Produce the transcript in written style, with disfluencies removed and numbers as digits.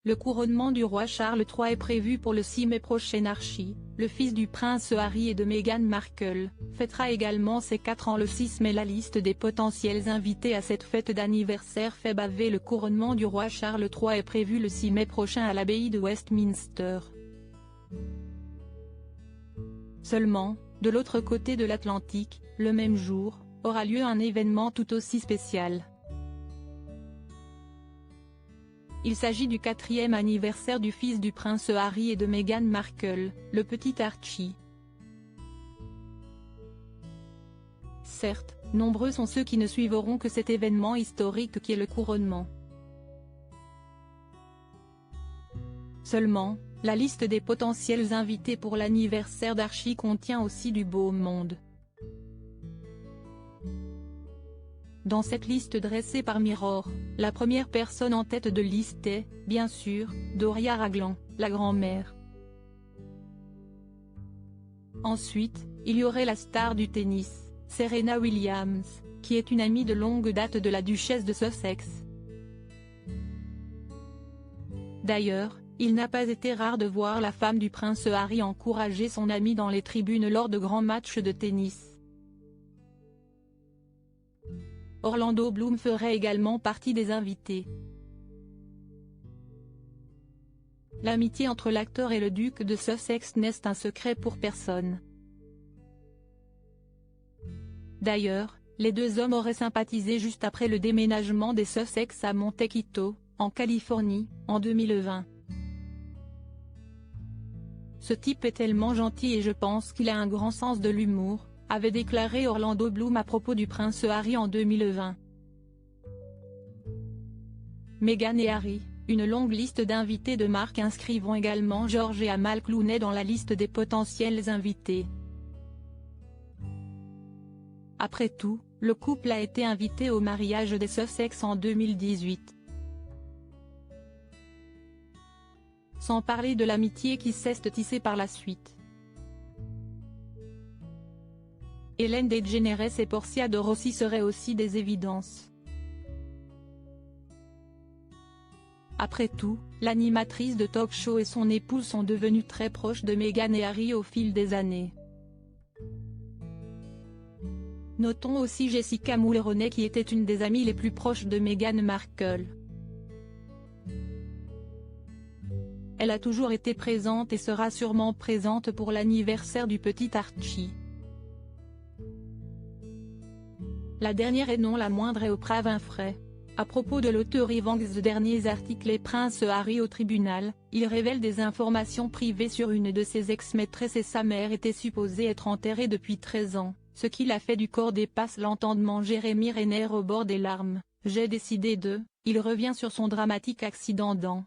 Le couronnement du roi Charles III est prévu pour le 6 mai prochain. Archie, le fils du prince Harry et de Meghan Markle, fêtera également ses 4 ans le 6 mai. La liste des potentiels invités à cette fête d'anniversaire fait baver. Le couronnement du roi Charles III est prévu le 6 mai prochain à l'abbaye de Westminster. Seulement, de l'autre côté de l'Atlantique, le même jour, aura lieu un événement tout aussi spécial. Il s'agit du 4e anniversaire du fils du prince Harry et de Meghan Markle, le petit Archie. Certes, nombreux sont ceux qui ne suivront que cet événement historique qui est le couronnement. Seulement, la liste des potentiels invités pour l'anniversaire d'Archie contient aussi du beau monde. Dans cette liste dressée par Mirror, la première personne en tête de liste est, bien sûr, Doria Ragland, la grand-mère. Ensuite, il y aurait la star du tennis, Serena Williams, qui est une amie de longue date de la duchesse de Sussex. D'ailleurs, il n'a pas été rare de voir la femme du prince Harry encourager son amie dans les tribunes lors de grands matchs de tennis. Orlando Bloom ferait également partie des invités. L'amitié entre l'acteur et le duc de Sussex n'est un secret pour personne. D'ailleurs, les deux hommes auraient sympathisé juste après le déménagement des Sussex à Montecito, en Californie, en 2020. Ce type est tellement gentil et je pense qu'il a un grand sens de l'humour, avait déclaré Orlando Bloom à propos du prince Harry en 2020. Meghan et Harry, une longue liste d'invités de marque inscrivant également George et Amal Clooney dans la liste des potentiels invités. Après tout, le couple a été invité au mariage des Sussex en 2018. Sans parler de l'amitié qui s'est tissée par la suite. Ellen DeGeneres et Portia de Rossi seraient aussi des évidences. Après tout, l'animatrice de talk-show et son épouse sont devenues très proches de Meghan et Harry au fil des années. Notons aussi Jessica Mulroney qui était une des amies les plus proches de Meghan Markle. Elle a toujours été présente et sera sûrement présente pour l'anniversaire du petit Archie. La dernière et non la moindre est Oprah Winfrey. À propos de l'auteur Evans, derniers articles et Prince Harry au tribunal, il révèle des informations privées sur une de ses ex-maîtresses et sa mère était supposée être enterrée depuis 13 ans, ce qui l'a fait du corps dépasse l'entendement. Jeremy Renner au bord des larmes, j'ai décidé de, il revient sur son dramatique accident dans